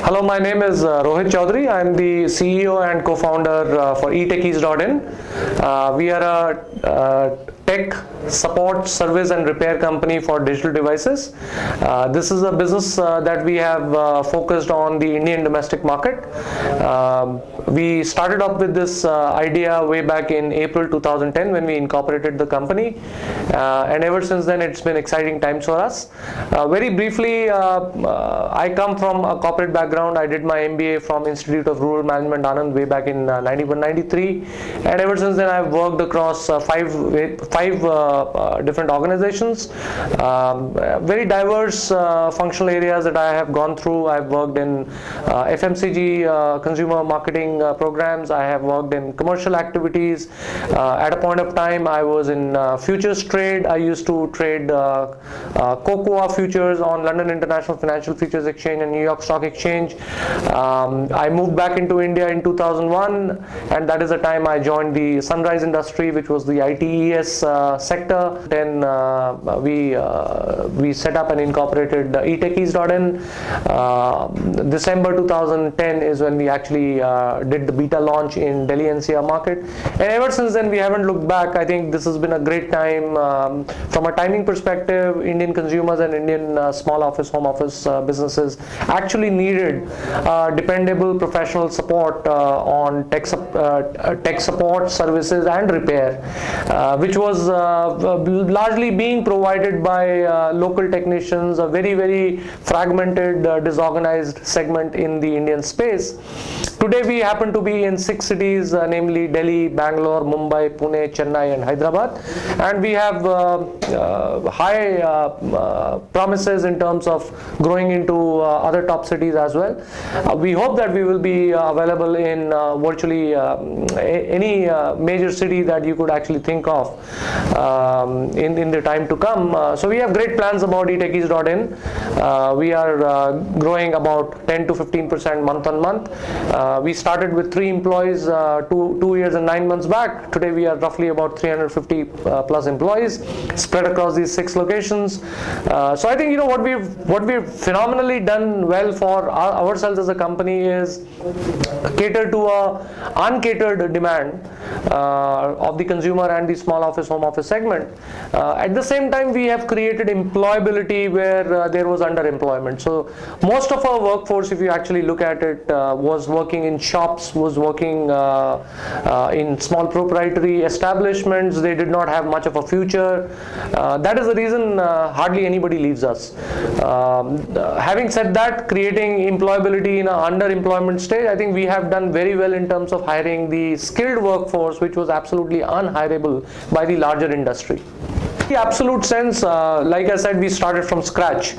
Hello, my name is Rohit Chaudhary. I am the CEO and co-founder for etechies.in. We are a tech support, service and repair company for digital devices. This is a business that we have focused on the Indian domestic market. We started up with this idea way back in April 2010 when we incorporated the company, and ever since then it's been exciting times for us. Very briefly, I come from a corporate background. I did my MBA from Institute of Rural Management, Anand, way back in 91-93, and ever since then I've worked across five different organizations, very diverse functional areas that I have gone through. I've worked in FMCG consumer marketing programs. I have worked in commercial activities. At a point of time I was in futures trade. I used to trade cocoa futures on London International Financial Futures Exchange and New York Stock Exchange. I moved back into India in 2001, and that is the time I joined the sunrise industry, which was the ITES sector. Then we set up and incorporated etechies.in. December 2010 is when we actually did the beta launch in Delhi NCR market, and ever since then we haven't looked back. I think this has been a great time from a timing perspective. Indian consumers and Indian small office, home office businesses actually needed dependable professional support on tech support, services and repair, which was largely being provided by local technicians, a very fragmented, disorganized segment in the Indian space. Today we happen to be in 6 cities, namely Delhi, Bangalore, Mumbai, Pune, Chennai and Hyderabad, and we have high promises in terms of growing into other top cities as well. We hope that we will be available in virtually any major city that you could actually think of in the time to come. So we have great plans about etechies.in. We are growing about 10 to 15% month on month. We started with 3 employees 2 years and 9 months back. Today we are roughly about 350 plus employees spread across these 6 locations. So I think what we've phenomenally done well for ourselves as a company is cater to a uncatered demand of the consumer and the small office, home office segment. At the same time, we have created employability where there was underemployment. So most of our workforce, if you actually look at it, was working in shops, was working in small proprietary establishments. They did not have much of a future. That is the reason hardly anybody leaves us. Having said that, creating employability in an underemployment stage, I think we have done very well in terms of hiring the skilled workforce, which was absolutely unhireable by the larger industry. In the absolute sense, like I said, we started from scratch.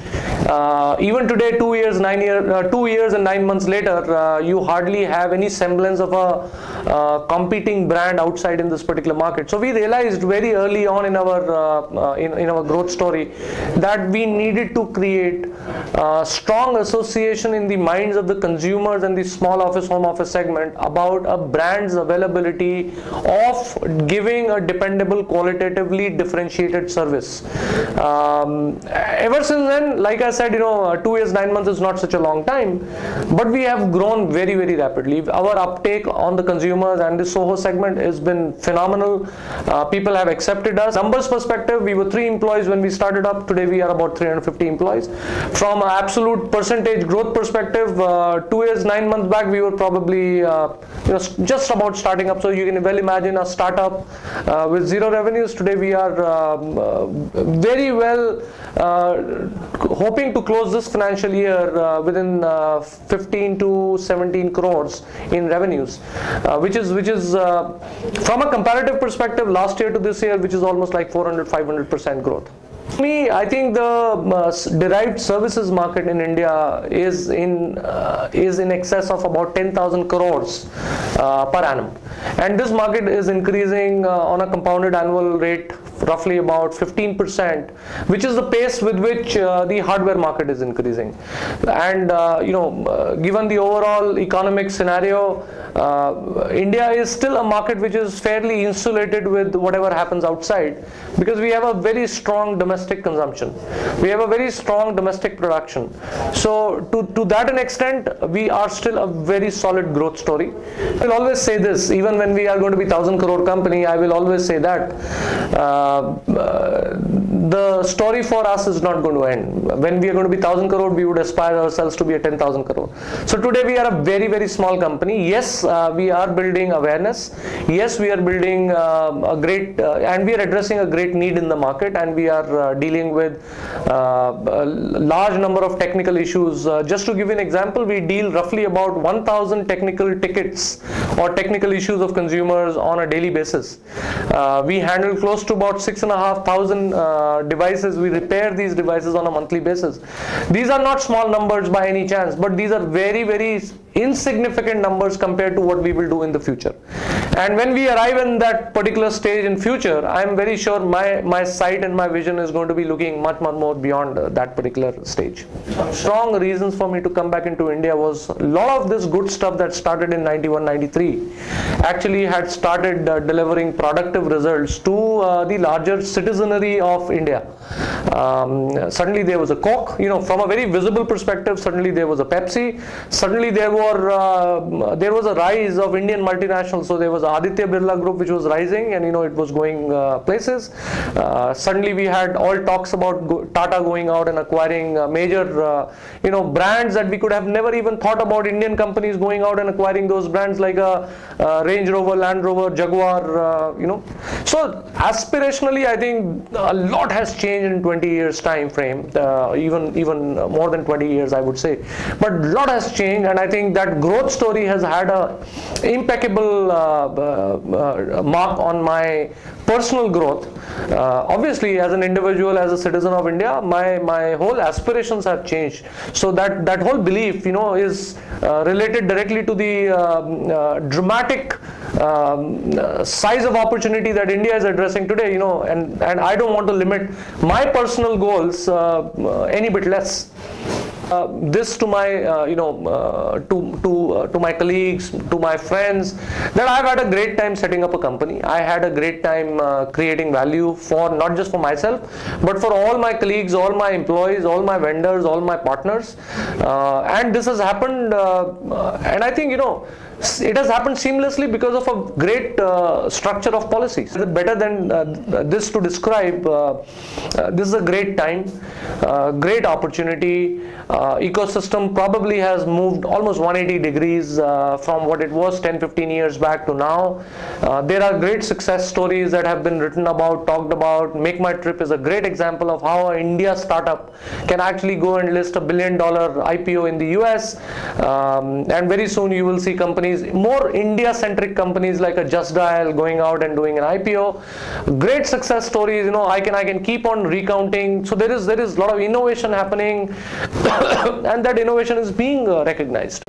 Even today, 2 years and 9 months later, you hardly have any semblance of a competing brand outside in this particular market. So we realized very early on in our growth story that we needed to create a strong association in the minds of the consumers and the small office, home office segment about a brand's availability of giving a dependable, qualitatively differentiated service. Ever since then, like I said, 2 years, 9 months is not such a long time, but we have grown very rapidly. Our uptake on the consumers and the SOHO segment has been phenomenal. People have accepted us. Numbers perspective, we were 3 employees when we started up. Today we are about 350 employees. From an absolute percentage growth perspective, 2 years, 9 months back, we were probably just about starting up. So you can well imagine a startup with 0 revenues. Today we are very well hoping to close this financial year within 15 to 17 crores in revenues, which is from a comparative perspective, last year to this year, which is almost like 400-500% growth. Me, I think the derived services market in India is in excess of about 10,000 crores per annum, and this market is increasing on a compounded annual rate roughly about 15%, which is the pace with which the hardware market is increasing. And given the overall economic scenario, India is still a market which is fairly insulated with whatever happens outside, because we have a very strong domestic consumption. We have a very strong domestic production. So to that an extent, we are still a very solid growth story. I'll always say this, even when we are going to be 1,000 crore company, I will always say that the story for us is not going to end. When we are going to be 1,000 crore, we would aspire ourselves to be a 10,000 crore. So today we are a very, very small company. Yes, we are building awareness. Yes, we are building a great and we are addressing a great need in the market, and we are dealing with a large number of technical issues. Just to give you an example, we deal roughly about 1,000 technical tickets or technical issues of consumers on a daily basis. We handle close to about 6,500 devices. We repair these devices on a monthly basis. These are not small numbers by any chance, but these are very, very insignificant numbers compared to what we will do in the future. And when we arrive in that particular stage in future, I am very sure my sight and my vision is going to be looking much more beyond that particular stage. Strong reasons for me to come back into India was a lot of this good stuff that started in 91, 93 actually had started delivering productive results to the larger citizenry of India. Suddenly there was a Coke, from a very visible perspective. Suddenly there was a Pepsi. Suddenly there was a rise of Indian multinationals. So there was Aditya Birla Group which was rising, and it was going places. Suddenly we had all talks about Tata going out and acquiring major brands that we could have never even thought about. Indian companies going out and acquiring those brands like Range Rover, Land Rover, Jaguar. So aspirationally, I think a lot has changed in 20 years time frame, even more than 20 years I would say, but a lot has changed, and I think that growth story has had a impeccable mark on my personal growth. Obviously, as an individual, as a citizen of India, my whole aspirations have changed. So that whole belief, is related directly to the dramatic size of opportunity that India is addressing today. And I don't want to limit my personal goals any bit less. This to my to my colleagues, to my friends, that I've had a great time setting up a company. I had a great time creating value for not just for myself, but for all my colleagues, all my employees, all my vendors, all my partners, and this has happened, and I think it has happened seamlessly because of a great structure of policies. Better than this to describe, this is a great time, great opportunity. Ecosystem probably has moved almost 180 degrees from what it was 10-15 years back to now. There are great success stories that have been written about, talked about. Make My Trip is a great example of how an India startup can actually go and list $1 billion IPO in the US, and very soon you will see companies, more India-centric companies like a Just Dial going out and doing an IPO. Great success stories, I can keep on recounting. So there is a lot of innovation happening, and that innovation is being recognized.